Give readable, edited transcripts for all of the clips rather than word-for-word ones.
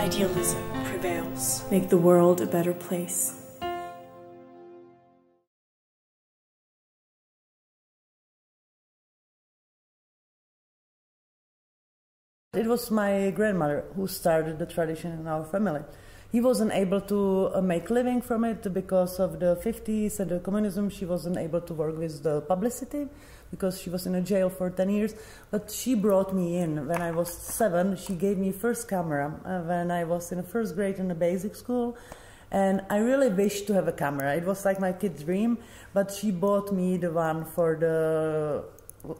idealism prevails. Make the world a better place. It was my grandmother who started the tradition in our family. He wasn't able to make living from it because of the 50s and the communism. She wasn't able to work with the publicity because she was in a jail for 10 years. But she brought me in when I was 7. She gave me first camera when I was in the first grade in the basic school. And I really wished to have a camera. It was like my kid's dream. But she bought me the one for the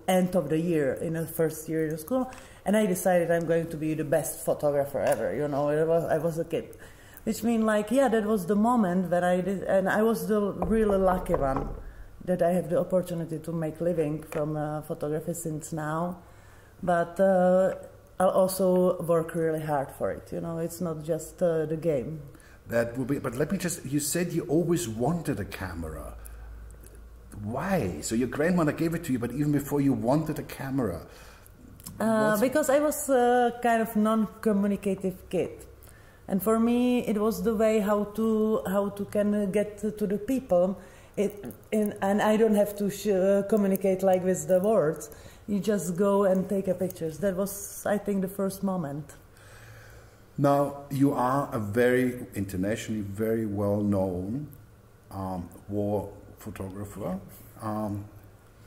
end of the year in the first year of school. And I decided I'm going to be the best photographer ever. You know, I was a kid. Which means, like, yeah, that was the moment when I did, and I was the really lucky one that I have the opportunity to make living from photography since now. But I'll also work really hard for it. You know, it's not just the game. That will be. But let me just. You said you always wanted a camera. Why? So your grandmother gave it to you, but even before you wanted a camera. Because I was a kind of non-communicative kid. And for me, it was the way how to can get to the people, and I don't have to communicate like with the words. You just go and take a pictures. That was, I think, the first moment. Now you are a very internationally very well-known war photographer.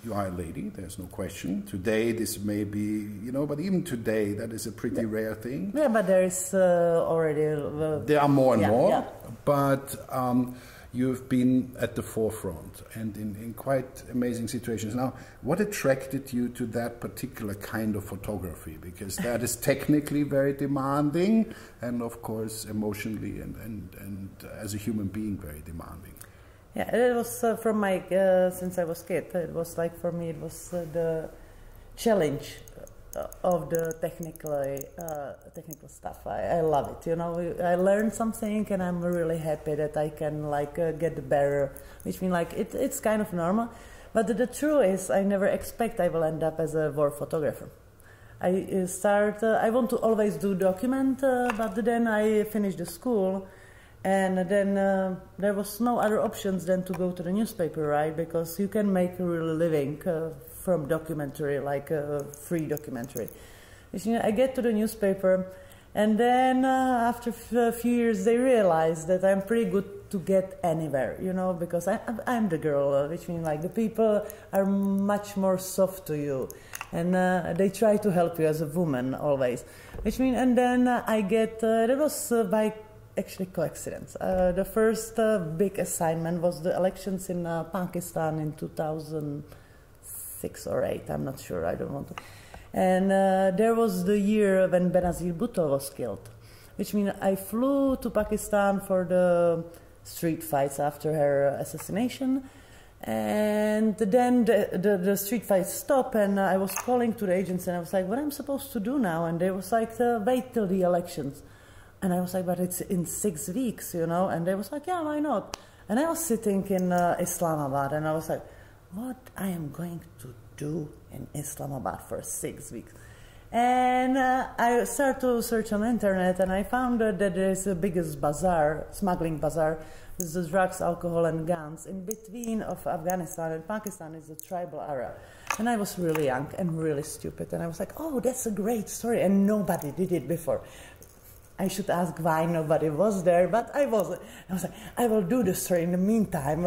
You are a lady, there's no question. Today, this may be, you know, but even today, that is a pretty rare thing. Yeah, but there is already... there are more and more, yeah. But you've been at the forefront and in quite amazing situations. Now, what attracted you to that particular kind of photography? Because that is technically very demanding and, of course, emotionally and as a human being, very demanding. Yeah, it was from my, since I was a kid, it was like, for me, it was the challenge of the technical stuff. I love it, you know, I learned something and I'm really happy that I can like get better, which means like it's kind of normal. But the truth is, I never expect I will end up as a war photographer. I want to always do document, but then I finished the school. And then there was no other options than to go to the newspaper, right? Because you can make a real living from documentary, like a free documentary. You know, I get to the newspaper, and then after a few years, they realize that I'm pretty good to get anywhere, you know, because I'm the girl, which means like the people are much more soft to you, and they try to help you as a woman always. Which means, and then I get, that was by actually coincidence. The first big assignment was the elections in Pakistan in 2006 or 8, I'm not sure, I don't want to. And there was the year when Benazir Bhutto was killed, which means I flew to Pakistan for the street fights after her assassination. And then the street fights stopped, and I was calling to the agents, and I was like, what am I supposed to do now? And they was like, wait till the elections. And I was like, but it's in 6 weeks, you know? And they was like, yeah, why not? And I was sitting in Islamabad, and I was like, what I am going to do in Islamabad for 6 weeks? And I started to search on the internet, and I found that there is the biggest bazaar, smuggling bazaar. This is drugs, alcohol, and guns. In between of Afghanistan and Pakistan is a tribal area. And I was really young and really stupid. And I was like, oh, that's a great story. And nobody did it before. I should ask why nobody was there, but I wasn't. I was like, I will do the story in the meantime.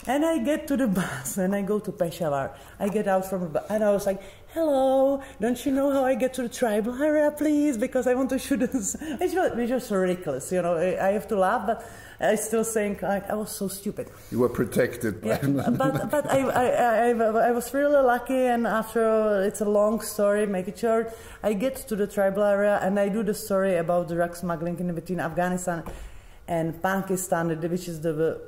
And I get to the bus, and I go to Peshawar. I get out from the bus, and I was like, hello, don't you know how I get to the tribal area, please? Because I want to shoot this. Which was ridiculous, you know. I have to laugh, but I still think I was so stupid. You were protected by but I was really lucky, and after, it's a long story, make it short, I get to the tribal area, and I do the story about the drug smuggling in between Afghanistan and Pakistan, which is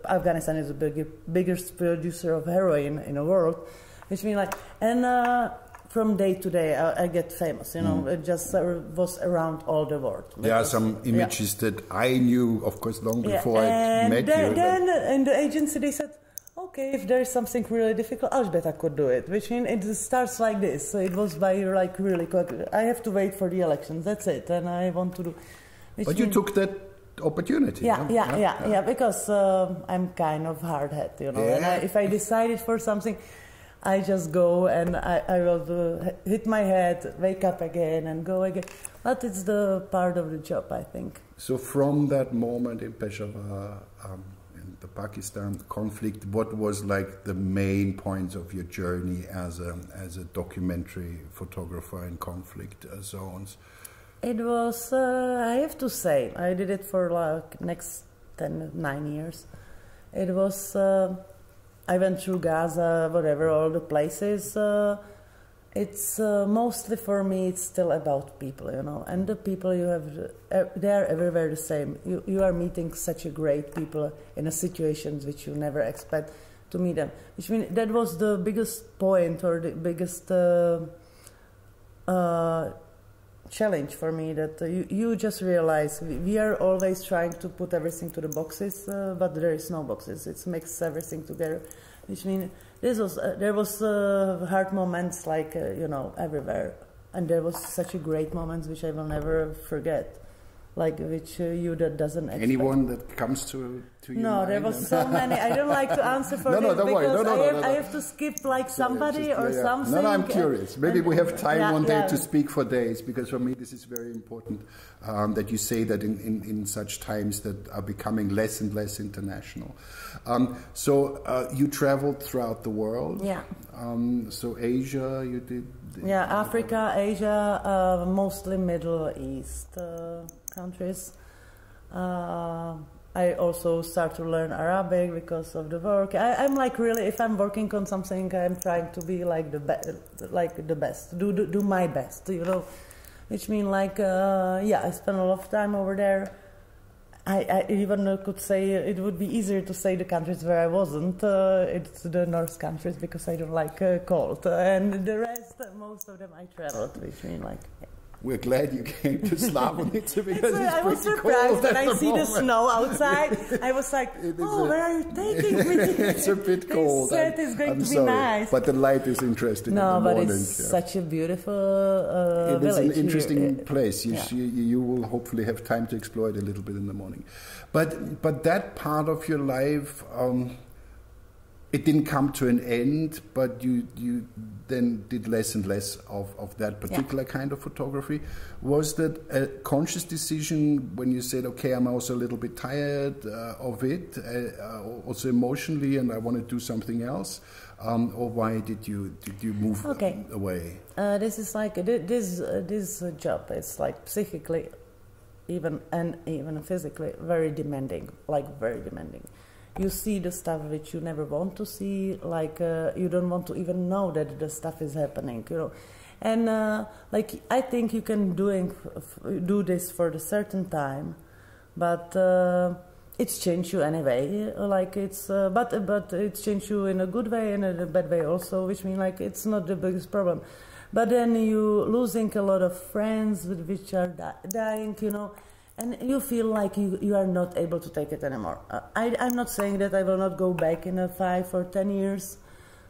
Afghanistan is the biggest producer of heroin in the world, which means like, and from day to day I get famous, you know, it just was around all the world. There are some images that I knew, of course, long before I met you. Then in the agency they said, okay, if there is something really difficult, Alzbeta could do it, which means it starts like this. So it was by like really quick. I have to wait for the elections, that's it, and I want to do. But you took that opportunity. Yeah, because I'm kind of hard-headed, you know. Yeah. And if I decided for something, I just go and I will hit my head, wake up again and go again. But it's the part of the job, I think. So from that moment in Peshawar, in the Pakistan conflict, what was like the main points of your journey as a documentary photographer in conflict zones? It was, I have to say, I did it for like next 9 years. It was, I went through Gaza, whatever, all the places. It's mostly for me, it's still about people, you know. And the people you have, they are everywhere the same. You are meeting such a great people in a situations which you never expect to meet them. Which means that was the biggest point or the biggest challenge for me, that you just realize we are always trying to put everything to the boxes, but there is no boxes. It makes everything together, which means there was hard moments like you know, everywhere, and there was such a great moments which I will never forget, like which you that doesn't expect. Anyone that comes to you? No, there was so many. I don't like to answer for this don't worry. because I have to skip like somebody or something. No, I'm curious. Maybe we have time one day yeah. to speak for days, because for me this is very important that you say that in such times that are becoming less and less international. So you traveled throughout the world. Yeah. So Asia, you did. Yeah, Africa, Asia, mostly Middle East countries. I also start to learn Arabic because of the work. I'm like really, if I'm working on something, I'm trying to be like the best, do my best, you know. Which means like, yeah, I spent a lot of time over there. I even could say it would be easier to say the countries where I wasn't. It's the North countries because I don't like cold, and the rest, most of them I traveled. Which means like. Yeah. We're glad you came to Slavonice because I was surprised when I see the snow outside. I was like, where are you taking me? It's a bit cold. They said it's going to be nice. But the light is interesting. No, in the but morning. It's such a beautiful it is village an interesting here. place. You will hopefully have time to explore it a little bit in the morning. But that part of your life, it didn't come to an end, but you then did less and less of that particular kind of photography. Was that a conscious decision when you said, okay, I'm also a little bit tired of it, also emotionally, and I want to do something else? Or why did you move away? This is like, this job is like psychically and even physically very demanding, like very demanding. You see the stuff which you never want to see, like you don't want to even know that the stuff is happening, you know. And like I think you can do this for a certain time, but it's changed you anyway. Like it's but it's changed you in a good way and in a bad way also, which means like it's not the biggest problem. But then you losing a lot of friends which are dying, you know. And you feel like you are not able to take it anymore. I'm not saying that I will not go back in 5 or 10 years,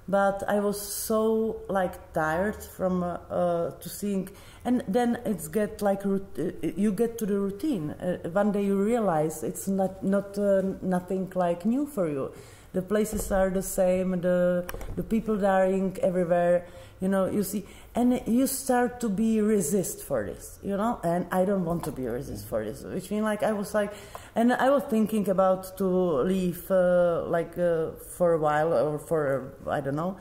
but I was so like tired from to seeing, and then it's get like you get to the routine. One day you realize it's not nothing like new for you. The places are the same. The people dying everywhere. You know, you see, and you start to be resist for this, you know, and I don't want to be resist for this, which means like I was like, and I was thinking about to leave for a while or for, I don't know,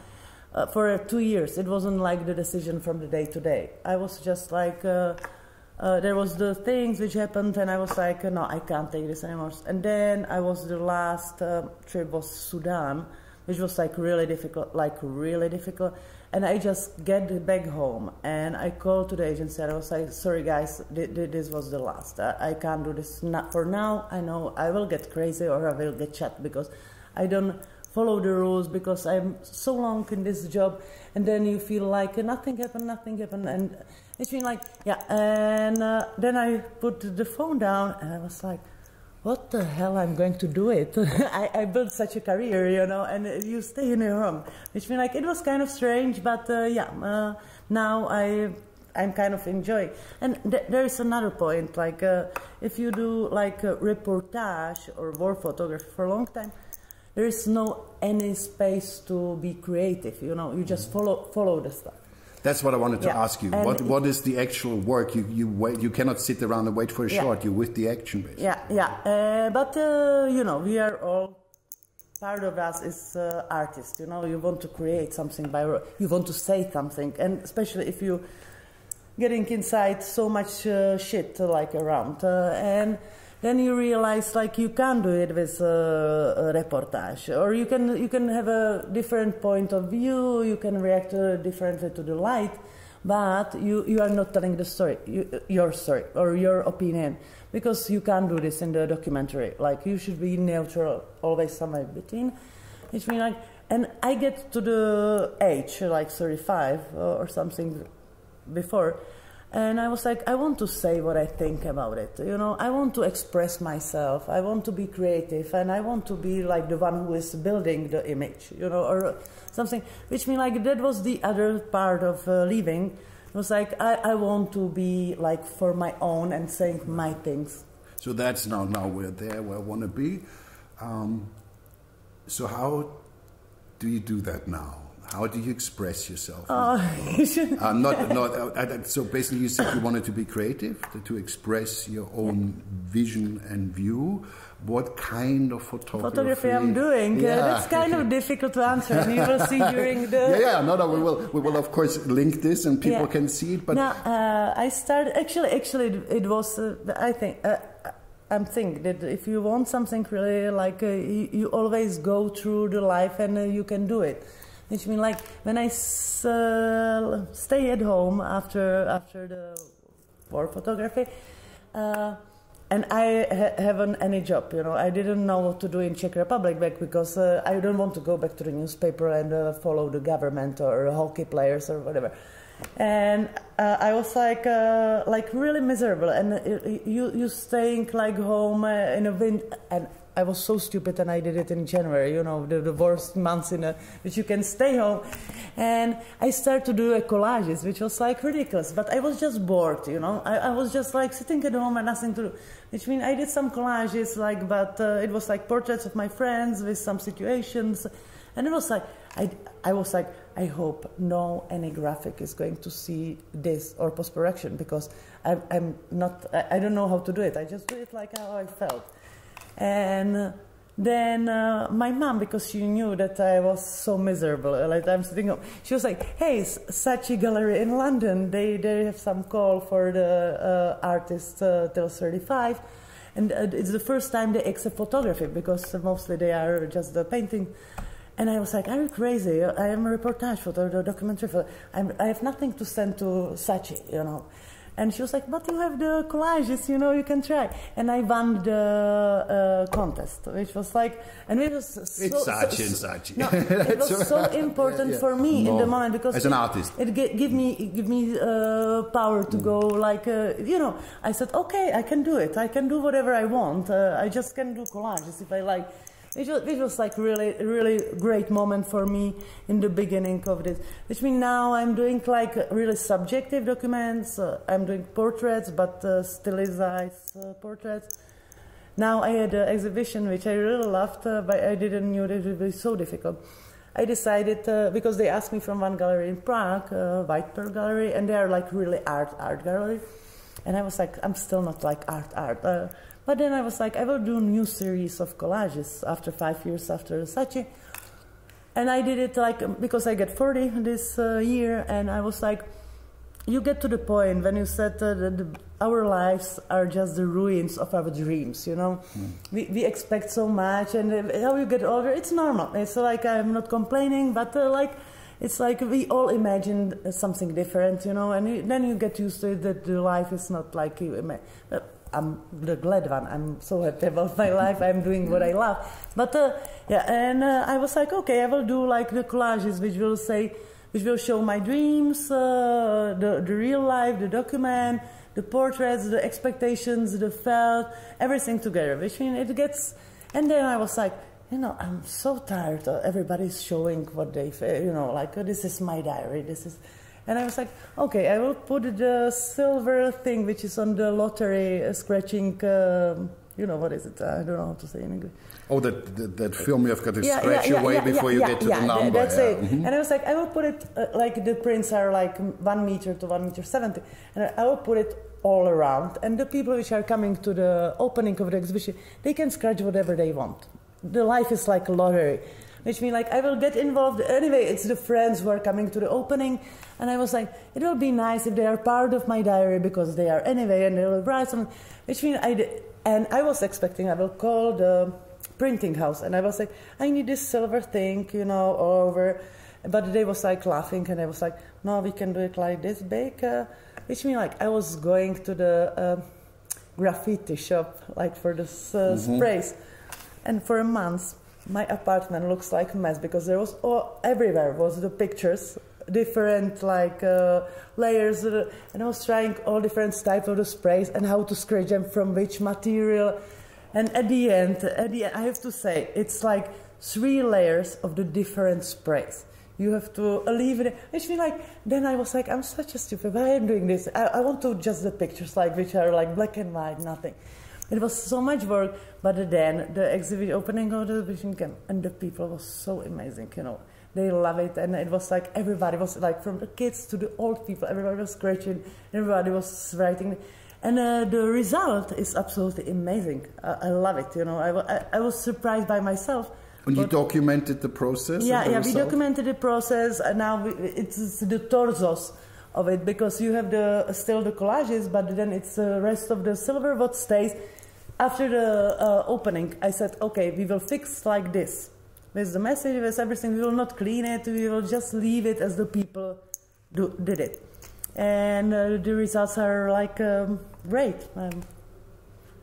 for 2 years. It wasn't like the decision from the day to day. I was just like, there was the things which happened and I was like, no, I can't take this anymore. And then I was, the last trip was Sudan, which was like really difficult. And I just get back home and I called to the agency and I was like, sorry guys, this was the last. I can't do this not for now. I know I will get crazy or I will get shot because I don't follow the rules because I'm so long in this job. And then you feel like nothing happened. And it's been like, yeah. And then I put the phone down and I was like, what the hell I'm going to do it? I built such a career, you know, and you stay in your home. Which means like it was kind of strange, but now I'm kind of enjoying. And there is another point, like if you do like a reportage or war photography for a long time, there is no any space to be creative. You know, you just follow the stuff. That's what I wanted to ask you. What is the actual work? You cannot sit around and wait for a shot. You're with the action, basically. But you know, we are all. Part of us is artists, you know, you want to create something you want to say something, and especially if you getting inside so much shit like around, and then you realize like you can't do it with a reportage, or you can have a different point of view, you can react differently to the light, but you are not telling the story, your story or your opinion. Because you can't do this in the documentary. Like, you should be neutral, always somewhere between. Which means, like, and I get to the age, like 35 or something before, and I was like, I want to say what I think about it. You know, I want to express myself. I want to be creative, and I want to be like the one who is building the image, you know, or something. Which means, like, that was the other part of living. It was like, I want to be like for my own and saying my things. So that's now we're there where I want to be. So how do you do that now? How do you express yourself? So basically you said you wanted to be creative, to express your own vision and view. What kind of photography I'm doing? That's kind of difficult to answer. And you will see during the... We will of course link this and people can see it. But I started... Actually, it was, I think... I'm thinking that if you want something really, like, you always go through the life and you can do it. Which means, like, when I stay at home after the war photography, and I haven't any job, you know, I didn't know what to do in Czech Republic back because I don't want to go back to the newspaper and follow the government or hockey players or whatever. And I was like really miserable, and you staying like home in a wind, and I was so stupid, and I did it in January, you know, the worst months which you can stay home. And I started to do collages, which was like ridiculous, but I was just bored, you know. I was just like sitting at home and nothing to do, which means I did some collages, like, but it was like portraits of my friends with some situations, and it was like, I was like, I hope any graphic is going to see this or post-production, because I'm not, I don't know how to do it. I just do it like how I felt. And then my mom, because she knew that I was so miserable, like I'm sitting home, she was like, hey, Saatchi Gallery in London, they have some call for the artists till 35. And it's the first time they accept photography, because mostly they are just the painting. And I was like, are you crazy? I am a reportage photo, a documentary photo. I have nothing to send to Saatchi, you know. And she was like, but you have the collages, you know, you can try. And I won the contest, which was like, and it was so... It's Saatchi and Saatchi. No, it was so important for me in the moment, because... As an artist. It give me power to go, like, you know. I said, okay, I can do it. I can do whatever I want. I just can do collages if I like. It was like really great moment for me in the beginning of this. Which means now I'm doing like really subjective documents. I'm doing portraits, but stylized portraits. Now I had an exhibition which I really loved, but I didn't know that it would be so difficult. I decided, because they asked me from one gallery in Prague, White Pearl Gallery, and they are like really art gallery. And I was like, I'm still not like art. But then I was like, I will do a new series of collages after 5 years after Saatchi. And I did it like, because I get 40 this year, and I was like, you get to the point when you said that our lives are just the ruins of our dreams, you know? We expect so much, and how you get older, it's normal. It's like, I'm not complaining, but like, it's like we all imagine something different, you know, and then you get used to it, that the life is not like you imagine. I'm the glad one. I'm so happy about my life. I'm doing what I love. But and I was like, okay, I will do like the collages, which will show my dreams, the real life, the document, the portraits, the expectations, the felt, everything together. Which means it gets. And then I was like, you know, I'm so tired. Everybody's showing what they, you know, like this is my diary. This is. And I was like, okay, I will put the silver thing which is on the lottery scratching, what is it? I don't know how to say in English. Oh, that film you've got to scratch away before you get to the number. That's it. Mm-hmm. And I was like, I will put it, like the prints are like 1 meter to 1 meter 70. And I will put it all around. And the people which are coming to the opening of the exhibition, they can scratch whatever they want. The life is like a lottery. Which means like I will get involved. Anyway, it's the friends who are coming to the opening. And I was like, it will be nice if they are part of my diary because they are anyway and they will write something. Which means I was expecting I will call the printing house and I was like, I need this silver thing, all over. But they was like laughing and I was like, no, we can do it like this big. Which means like I was going to the graffiti shop like for the sprays. And for a month, my apartment looks like a mess because there was everywhere was the pictures, different like layers, and I was trying all different types of the sprays and how to scratch them from which material. And at the end, I have to say, it's like 3 layers of the different sprays. You have to leave it. Which means like, then I was like, I'm such a stupid. Why am I doing this? I want to just the pictures like which are like black and white, nothing. It was so much work, but then the exhibition opening of the exhibition came, and the people was so amazing, They love it, and it was like everybody was like from the kids to the old people. Everybody was scratching, everybody was writing, and the result is absolutely amazing. I love it, I was surprised by myself. And you documented the process? Yeah, we documented the process, and now it's the torsos of it because you have still the collages, but then it's the rest of the silver what stays. After the opening, I said, okay, we will fix like this. With the message, with everything, we will not clean it, we will just leave it as the people did it. And the results are like great.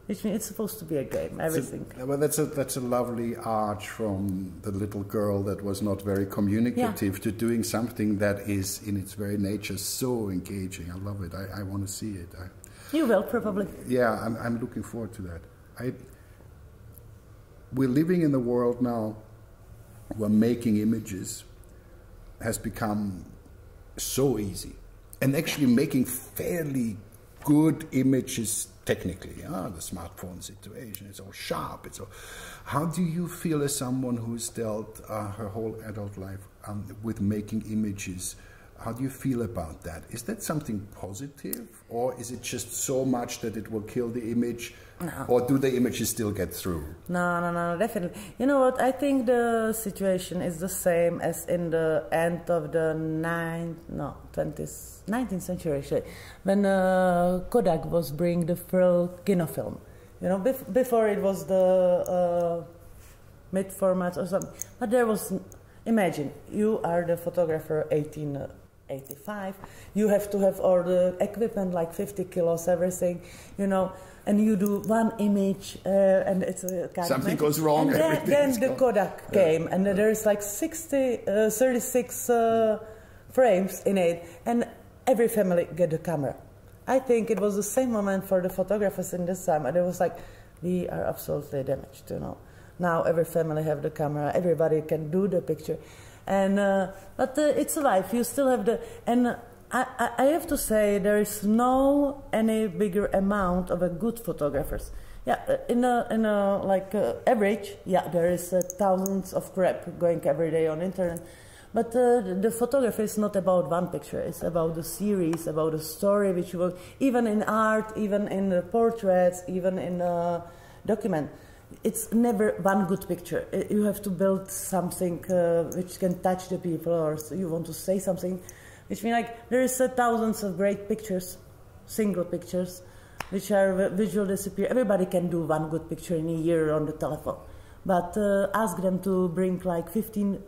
Which means it's supposed to be a game, everything. Well, that's a lovely arch from the little girl that was not very communicative to doing something that is in its very nature so engaging. I love it. I want to see it. You will, probably. Yeah, I'm looking forward to that. We're living in a world now where making images has become so easy. And actually making fairly good images technically. The smartphone situation, it's all sharp. How do you feel as someone who's dealt her whole adult life with making images? How do you feel about that? Is that something positive, or is it just so much that it will kill the image? No. Or do the images still get through? No, definitely. You know what? I think the situation is the same as in the end of the 19th century, actually, when Kodak was bringing the full kinofilm. Before it was the mid format or something. But there was, imagine, you are the photographer 1885, you have to have all the equipment, like 50 kilos, everything, and you do one image, and it's a kind something of goes wrong. And then the Kodak came, and there is like 36 frames in it, and every family get a camera. I think it was the same moment for the photographers in this time, and it was like, we are absolutely damaged, Now every family have the camera, everybody can do the picture. And but it's a life. You still have I have to say there is no any bigger amount of a good photographers. Yeah, in a like average, there is thousands of crap going every day on internet. But the photography is not about one picture. It's about the series, about the story, which you will, even in art, even in the portraits, even in document. It's never one good picture. You have to build something which can touch the people, or you want to say something, which means like there is thousands of great pictures, single pictures, which are visual disappear. Everybody can do one good picture in a year on the telephone, but ask them to bring like 15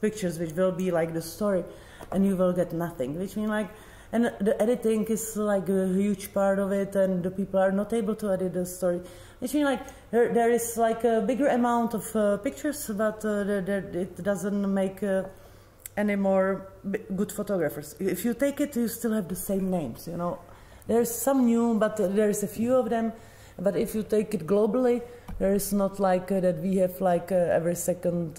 pictures which will be like the story, and you will get nothing. Which means like, and the editing is like a huge part of it, and the people are not able to edit the story. Which means like there is like a bigger amount of pictures, but it doesn't make any more good photographers. If you take it, you still have the same names. There's some new, but there is a few of them. But if you take it globally, there is not like that we have like every second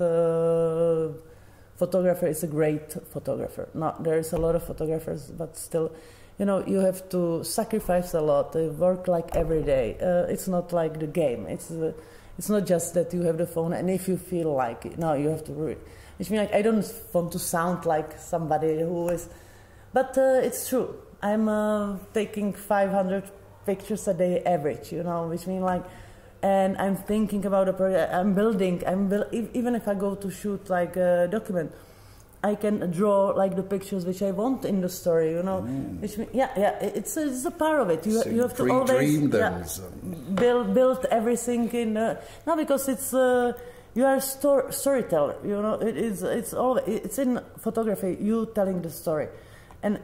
photographer is a great photographer. No, there is a lot of photographers, but still, you know, you have to sacrifice a lot. They work like every day. It's not like the game. It's not just that you have the phone and if you feel like it, no, you have to do it. Which means like I don't want to sound like somebody who is, but it's true. I'm taking 500 pictures a day average, you know, which means like, and I'm thinking about a project. Even if I go to shoot like a document, I can draw like the pictures which I want in the story, you know. Which means, it's a part of it. You have to always build everything in. No, because it's you are a storyteller, you know. It's in photography. You telling the story, and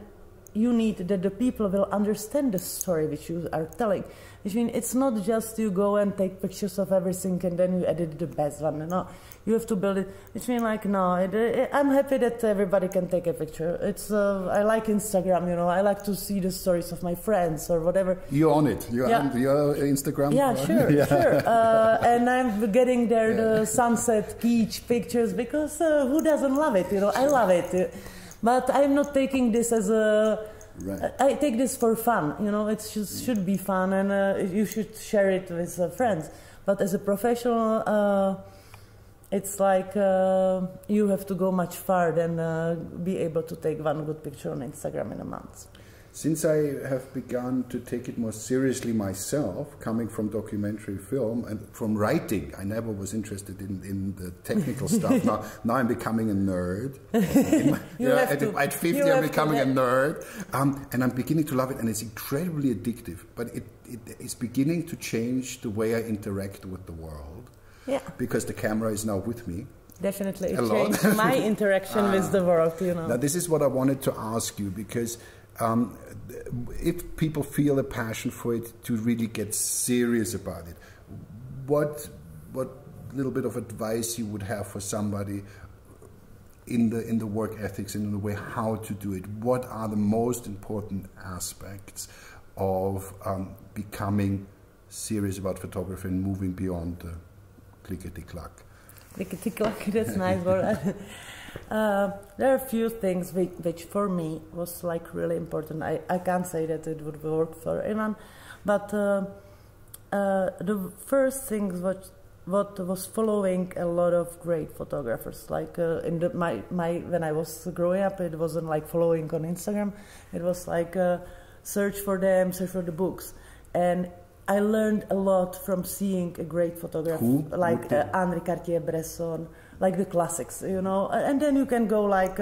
you need that the people will understand the story which you are telling. Which means it's not just you go and take pictures of everything and then you edit the best one. No, you have to build it. Which means like no, I'm happy that everybody can take a picture. I like Instagram, you know. I like to see the stories of my friends or whatever. You're on it. You're on your Instagram. Yeah, sure, sure. And I'm getting there the sunset beach pictures because who doesn't love it? You know, I love it. But I'm not taking this as a. Right. I take this for fun, you know. It should be fun, and you should share it with friends. But as a professional, it's like you have to go much farther than be able to take one good picture on Instagram in a month. Since I have begun to take it more seriously myself, coming from documentary film and from writing, I never was interested in the technical stuff. Now I'm becoming a nerd. At 50, I'm becoming a nerd. And I'm beginning to love it, and it's incredibly addictive. But it is beginning to change the way I interact with the world. Yeah. Because the camera is now with me. Definitely. It changed my interaction with the world, you know. Now, this is what I wanted to ask you, because if people feel a passion for it, to really get serious about it, what little bit of advice you would have for somebody in the work ethics and in the way how to do it? What are the most important aspects of becoming serious about photography and moving beyond the clickety-clack? Clickety-clack, that's nice word. There are a few things which for me was like really important. I can't say that it would work for anyone, but the first things what was following a lot of great photographers. Like when I was growing up, it wasn't like following on Instagram. It was like search for them, search for the books, and I learned a lot from seeing a great photographer like Henri Cartier-Bresson, like the classics, you know. And then you can go like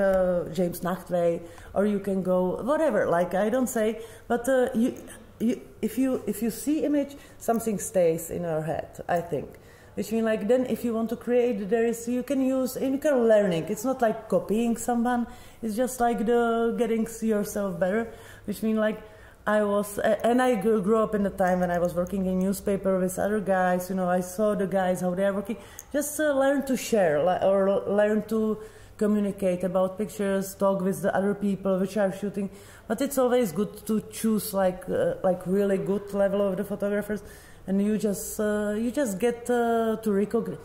James Nachtwey, or you can go whatever. Like I don't say, but if you see image, something stays in your head, I think. Which means like then if you want to create, you can learning. It's not like copying someone. It's just like getting to see yourself better. Which means like. I grew up in the time when I was working in newspaper with other guys, you know. I saw the guys, how they are working. Just learn to share or learn to communicate about pictures, talk with the other people which are shooting. But it's always good to choose like really good level of the photographers, and you just get to recognize.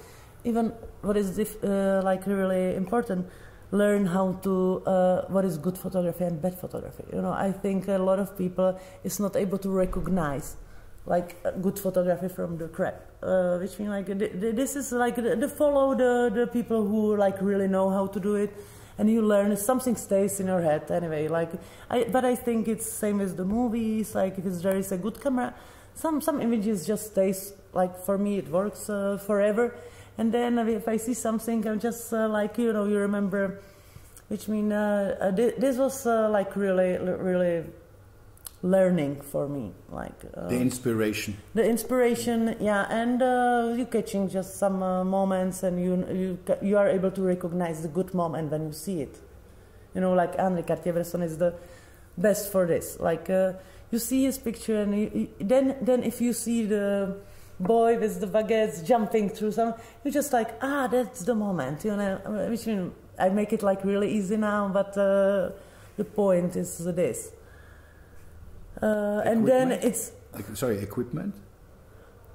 Even what is like really important. Learn how to what is good photography and bad photography. You know, I think a lot of people is not able to recognize like good photography from the crap. Which means like this is like follow the people who like really know how to do it, and you learn. Something stays in your head anyway. But I think it's same as the movies. Like if there is a good camera, some images just stays. Like for me, it works forever. And then if I see something, I'm just like, you know, you remember, which means this was like really learning for me. Like the inspiration. The inspiration, yeah, and you catching just some moments, and you are able to recognize the good moment when you see it. You know, like Henri Cartier-Bresson is the best for this. Like you see his picture, and then if you see the boy with the baguettes jumping through you're just like, that's the moment, you know. Which means I make it like really easy now, but the point is this. And then it's equipment.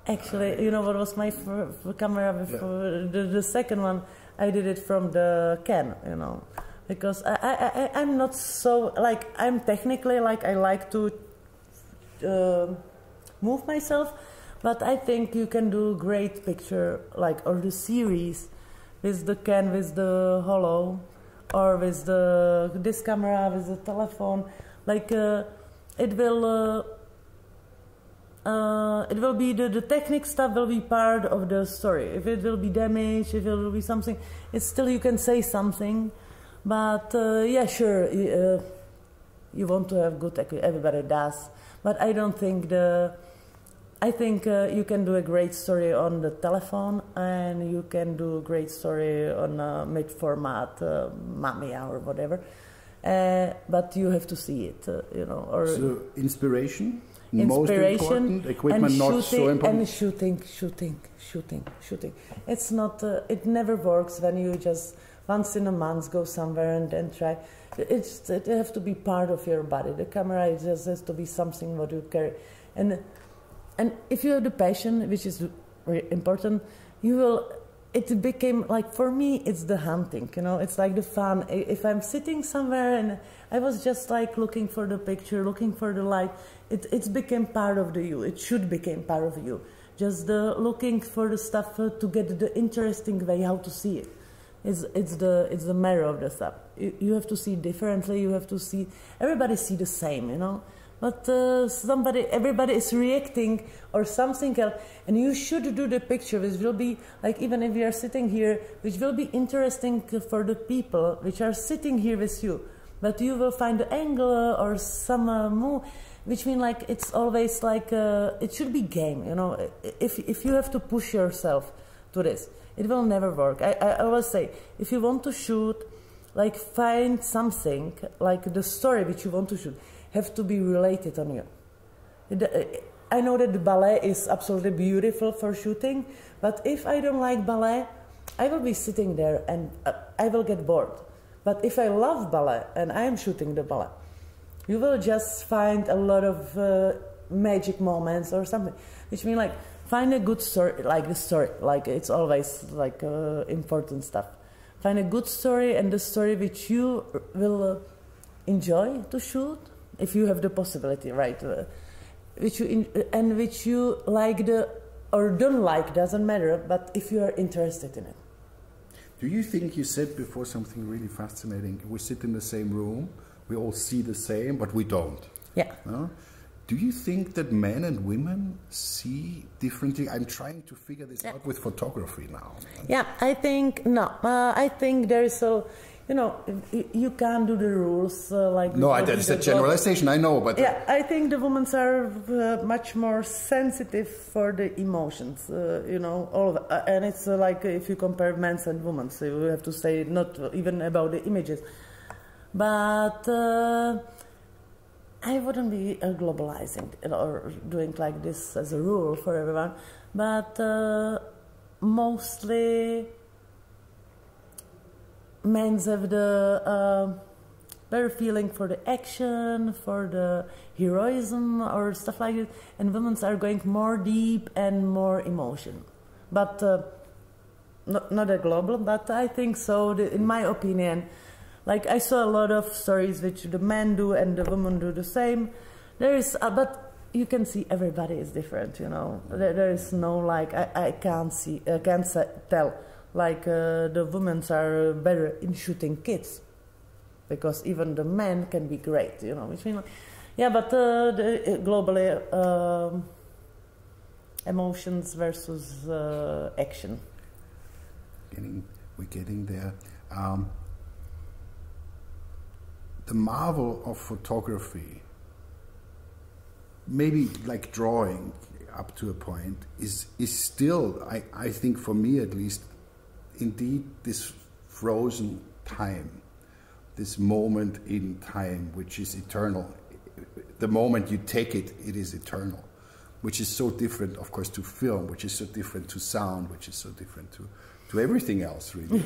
Actually, you know what was my camera before the second one? I did it from the can, you know, because I'm not so, like, I'm technically, like, I like to move myself, but I think you can do great picture, like, or the series with the can, with the hollow, or with this camera, with the telephone, like, it will be the technique stuff will be part of the story. If it will be damaged, if it will be something, it's still you can say something, but yeah, sure, you want to have good technique, everybody does, but I don't think I think you can do a great story on the telephone, and you can do a great story on mid-format Mamiya or whatever, but you have to see it, you know. Or so inspiration, most important, equipment and not shooting, so important. And shooting. It's not. It never works when you just once in a month go somewhere and then try. It has to be part of your body. The camera it just has to be something what you carry, and if you have the passion, which is very important, you will. It became like, for me, it's the hunting, you know, it's like the fun. If I'm sitting somewhere and I was just like looking for the picture, looking for the light, it's became part of you. It should become part of you. Just looking for the stuff to get the interesting way how to see it. It's the matter of the stuff. You have to see differently. You have to see, everybody see the same, you know. But everybody is reacting or something else, and you should do the picture, which will be like, even if we are sitting here, which will be interesting for the people which are sitting here with you. But you will find the angle or some move, which means like it's always like it should be game, you know. If you have to push yourself to this, it will never work. I always say, if you want to shoot, like find something like the story which you want to shoot. Have to be related on you. I know that the ballet is absolutely beautiful for shooting, but if I don't like ballet, I will be sitting there and I will get bored. But if I love ballet and I am shooting the ballet, you will just find a lot of magic moments or something, which means like find a good story, like the story, like it's always like important stuff. Find a good story and the story which you will enjoy to shoot. If you have the possibility, right, which you like or don't like, doesn't matter, but if you are interested in it. Do you think, you said before something really fascinating, we sit in the same room, we all see the same, but we don't? Yeah. Do you think that men and women see differently? I'm trying to figure this out with photography now. Yeah, I think, no, I think there is a, you know, you can't do the rules like... No, that is a generalization, I know, but... Yeah, I think the women are much more sensitive for the emotions, you know, all of, and it's like if you compare men and women, so you have to say not even about the images. But I wouldn't be globalizing or doing like this as a rule for everyone, but mostly... Men have the better feeling for the action, for the heroism or stuff like it, and women are going more deep and more emotion. But not a global, but I think so. In my opinion, like I saw a lot of stories which the men do and the women do the same. There is, but you can see everybody is different. You know, there is no like I can't tell. Like the women are better in shooting kids, because even the men can be great, you know. Which means, yeah, but globally, emotions versus action. We're getting there. The marvel of photography, maybe like drawing up to a point, is still, I think for me at least, indeed this frozen time, this moment in time which is eternal. The moment you take it, it is eternal, which is so different, of course, to film, which is so different to sound, which is so different to everything else, really.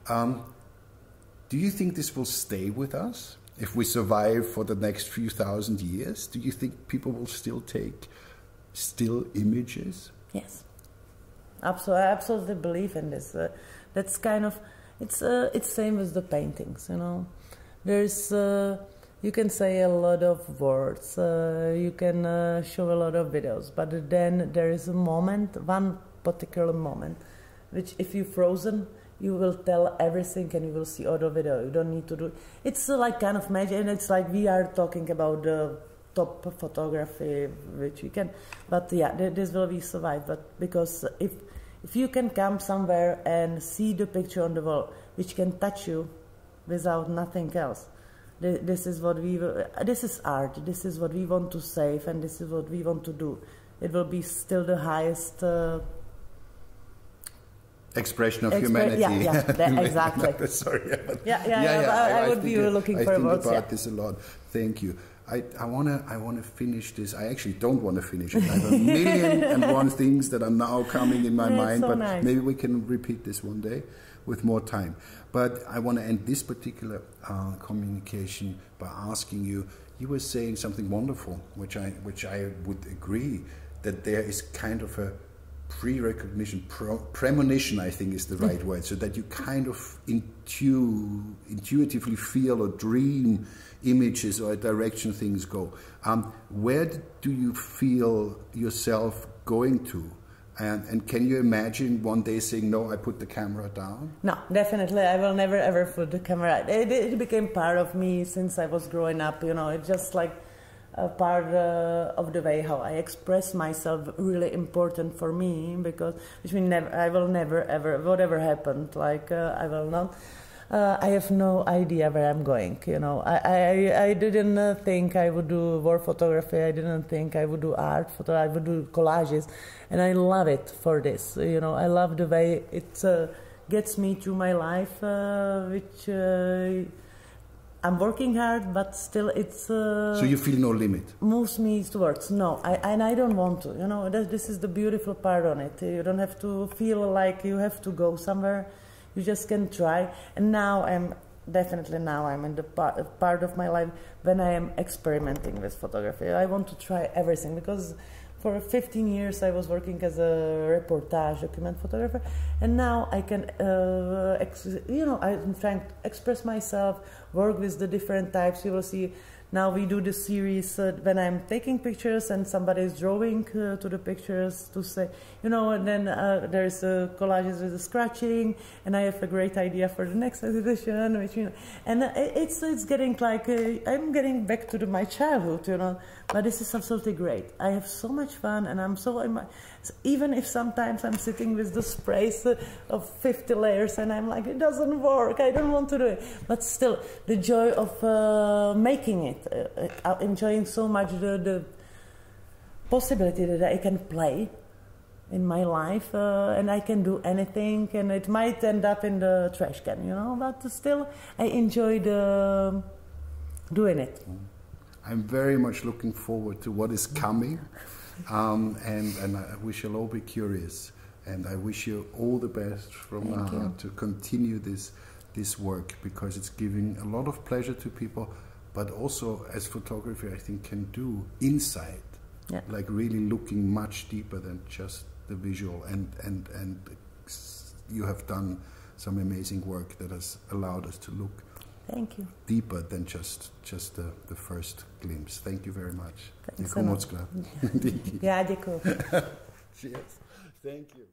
Do you think this will stay with us? If we survive for the next few thousand years, do you think people will still take still images? Yes. Absolutely, I absolutely believe in this. That's kind of, It's same as the paintings, you know. There's you can say a lot of words, you can show a lot of videos, but then there is a moment, one particular moment, which if you're frozen, you will tell everything and you will see all the video. You don't need to do. It's like kind of magic, and it's like we are talking about the top photography, which you can. But yeah, this will be survived. But because if you can come somewhere and see the picture on the wall, which can touch you without nothing else, this is what we. This is art. This is what we want to save, and this is what we want to do. It will be still the highest. Expression of humanity. Yeah, exactly. Sorry. I would be looking for words. I think about this a lot. Thank you. I wanna finish this. I actually don't want to finish it. I have a million and one things that are now coming in my mind, so but nice. Maybe we can repeat this one day with more time. But I want to end this particular communication by asking you. You were saying something wonderful, which I would agree, that there is kind of a pre-recognition, premonition, I think is the right word, so that you kind of intuitively feel or dream images or a direction things go. Where do you feel yourself going to? And can you imagine one day saying, no, I put the camera down? No, definitely. I will never ever put the camera. It became part of me since I was growing up, you know. It's just like a part of the way how I express myself, really important for me, because which means I will never ever, whatever happened, like I will not. I have no idea where I'm going. You know, I didn't think I would do war photography. I didn't think I would do art photo. I would do collages, and I love it for this. You know, I love the way it gets me through my life, which. I'm working hard, but still it's... so you feel no limit? Moves me towards, no. And I don't want to, you know, this is the beautiful part on it. You don't have to feel like you have to go somewhere. You just can try. And now I'm in the part of my life when I am experimenting with photography. I want to try everything, because for 15 years I was working as a reportage document photographer, and now I can, I'm trying to express myself, work with the different types. You will see now we do the series when I'm taking pictures and somebody is drawing to the pictures to say, you know, and then there's collages with the scratching, and I have a great idea for the next exhibition, which, you know, and it's getting like I'm getting back to my childhood, you know. But this is absolutely great. I have so much fun, and I'm so even if sometimes I'm sitting with the sprays of 50 layers and I'm like, it doesn't work, I don't want to do it, but still the joy of making it, enjoying so much the possibility that I can play in my life, and I can do anything, and it might end up in the trash can, you know, but still I enjoy doing it. I'm very much looking forward to what is coming, and we shall all be curious, and I wish you all the best from my heart to continue this work, because it's giving a lot of pleasure to people, but also as photography I think can do insight, like really looking much deeper than just the visual, and you have done some amazing work that has allowed us to look Thank you. Deeper than just the first glimpse. Thank you very much. Thanks so much. Yeah, děkuji. Cheers. Thank you.